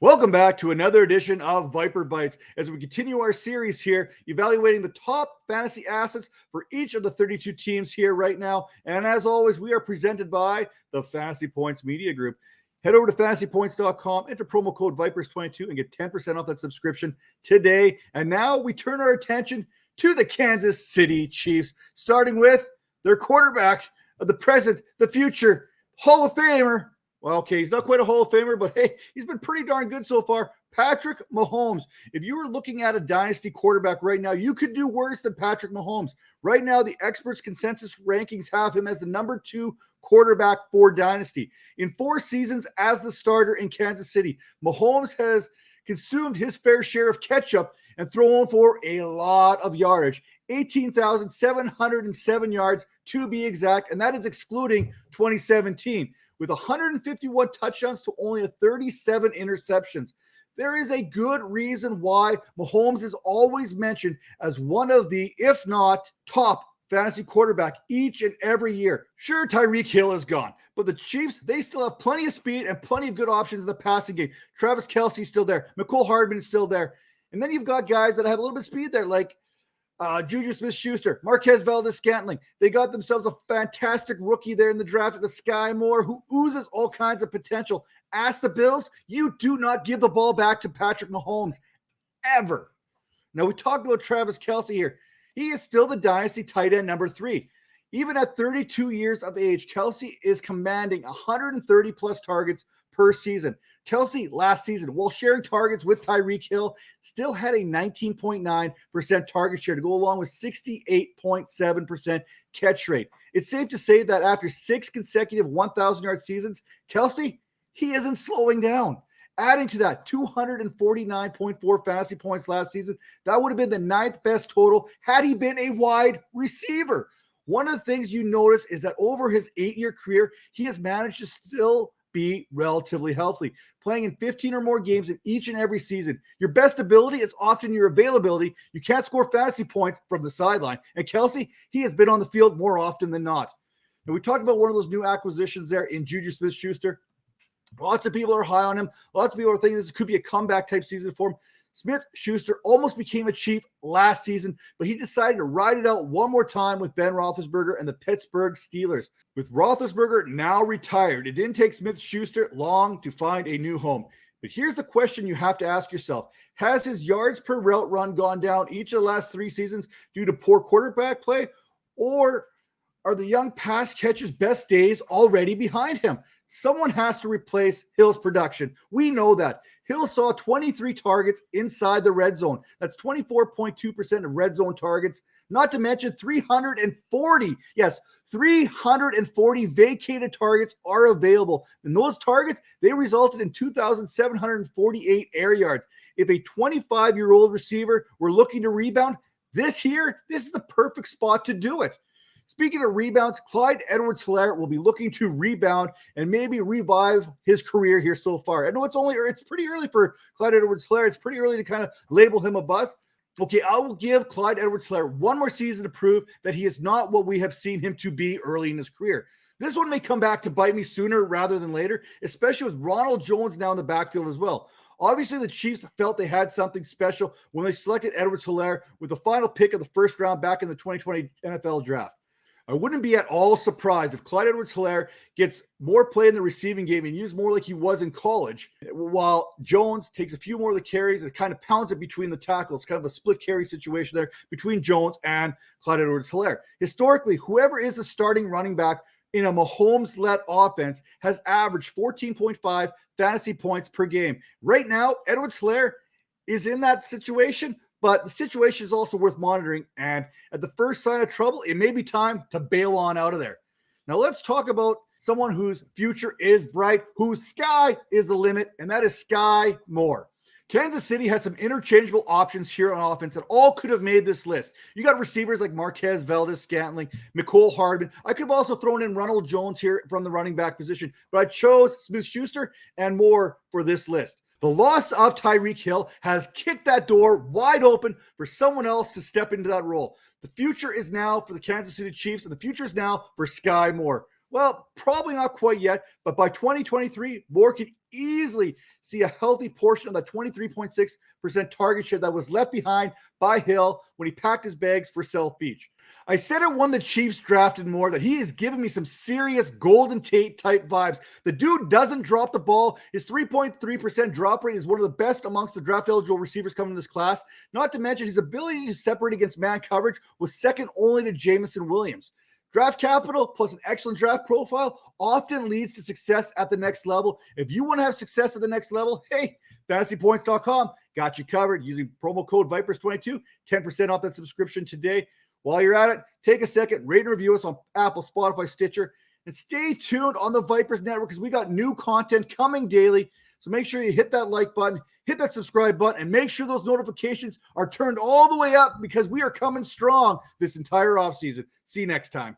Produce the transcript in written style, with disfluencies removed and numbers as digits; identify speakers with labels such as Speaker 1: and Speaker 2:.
Speaker 1: Welcome back to another edition of Viper Bites as we continue our series here, evaluating the top fantasy assets for each of the 32 teams here right now. And as always, we are presented by the Fantasy Points Media Group. Head over to fantasypoints.com, enter promo code Vipers22 and get 10% off that subscription today. And now we turn our attention to the Kansas City Chiefs, starting with their quarterback of the present, the future, Hall of Famer. Well, okay, he's not quite a Hall of Famer, but hey, he's been pretty darn good so far. Patrick Mahomes. If you were looking at a dynasty quarterback right now, you could do worse than Patrick Mahomes. Right now, the experts' consensus rankings have him as the number 2 quarterback for dynasty. In 4 seasons as the starter in Kansas City, Mahomes has consumed his fair share of ketchup and thrown for a lot of yardage. 18,707 yards to be exact, and that is excluding 2017. With 151 touchdowns to only 37 interceptions. There is a good reason why Mahomes is always mentioned as one of the, if not top fantasy quarterback each and every year. Sure, Tyreek Hill is gone, but the Chiefs, they still have plenty of speed and plenty of good options in the passing game. Travis Kelsey still there. Mecole Hardman is still there. And then you've got guys that have a little bit of speed there, like Juju Smith-Schuster, Marquez Valdes-Scantling. They got themselves a fantastic rookie there in the draft, the Sky Moore, who oozes all kinds of potential. Ask the Bills, you do not give the ball back to Patrick Mahomes, ever. Now, we talked about Travis Kelsey here. He is still the dynasty tight end number 3. Even at 32 years of age, Kelsey is commanding 130-plus targets per season. Kelsey, last season, while sharing targets with Tyreek Hill, still had a 19.9% target share to go along with 68.7% catch rate. It's safe to say that after 6 consecutive 1,000-yard seasons, Kelsey, he isn't slowing down. Adding to that 249.4 fantasy points last season, that would have been the 9th best total had he been a wide receiver. One of the things you notice is that over his 8-year career, he has managed to still be relatively healthy, playing in 15 or more games in each and every season. Your best ability is often your availability. You can't score fantasy points from the sideline. And Kelsey, he has been on the field more often than not. And we talked about one of those new acquisitions there in Juju Smith-Schuster. Lots of people are high on him. Lots of people are thinking this could be a comeback type season for him. Smith-Schuster almost became a Chief last season, but he decided to ride it out one more time with Ben Roethlisberger and the Pittsburgh Steelers. With Roethlisberger now retired, it didn't take Smith-Schuster long to find a new home. But here's the question you have to ask yourself. Has his yards per route run gone down each of the last 3 seasons due to poor quarterback play? Or are the young pass catcher's best days already behind him? Someone has to replace Hill's production. We know that. Hill saw 23 targets inside the red zone. That's 24.2% of red zone targets, not to mention 340. Yes, 340 vacated targets are available. And those targets, they resulted in 2,748 air yards. If a 25-year-old receiver were looking to rebound, this is the perfect spot to do it. Speaking of rebounds, Clyde Edwards-Helaire will be looking to rebound and maybe revive his career here so far. I know it's pretty early for Clyde Edwards-Helaire. It's pretty early to kind of label him a bust. Okay, I will give Clyde Edwards-Helaire one more season to prove that he is not what we have seen him to be early in his career. This one may come back to bite me sooner rather than later, especially with Ronald Jones now in the backfield as well. Obviously, the Chiefs felt they had something special when they selected Edwards-Helaire with the final pick of the first round back in the 2020 NFL Draft. I wouldn't be at all surprised if Clyde Edwards-Helaire gets more play in the receiving game and used more like he was in college, while Jones takes a few more of the carries and kind of pounds it between the tackles, kind of a split carry situation there between Jones and Clyde Edwards-Helaire. Historically, whoever is the starting running back in a Mahomes-led offense has averaged 14.5 fantasy points per game. Right now, Edwards-Helaire is in that situation, but the situation is also worth monitoring, and at the first sign of trouble, it may be time to bail on out of there. Now let's talk about someone whose future is bright, whose sky is the limit, and that is Sky Moore. Kansas City has some interchangeable options here on offense that all could have made this list. You got receivers like Marquez Valdes-Scantling, Mecole Hardman. I could have also thrown in Ronald Jones here from the running back position, but I chose Smith-Schuster and Moore for this list. The loss of Tyreek Hill has kicked that door wide open for someone else to step into that role. The future is now for the Kansas City Chiefs, and the future is now for Sky Moore. Well, probably not quite yet, but by 2023, Moore could easily see a healthy portion of that 23.6% target share that was left behind by Hill when he packed his bags for South Beach. I said it when the Chiefs drafted Moore that he has given me some serious Golden Tate type vibes. The dude doesn't drop the ball. His 3.3% drop rate is one of the best amongst the draft eligible receivers coming in this class. Not to mention his ability to separate against man coverage was second only to Jameson Williams. Draft capital plus an excellent draft profile often leads to success at the next level. If you want to have success at the next level, hey, fantasypoints.com got you covered using promo code Vipers22, 10% off that subscription today. While you're at it, take a second, rate and review us on Apple, Spotify, Stitcher, and stay tuned on the Vipers Network because we got new content coming daily. So make sure you hit that like button, hit that subscribe button, and make sure those notifications are turned all the way up because we are coming strong this entire offseason. See you next time.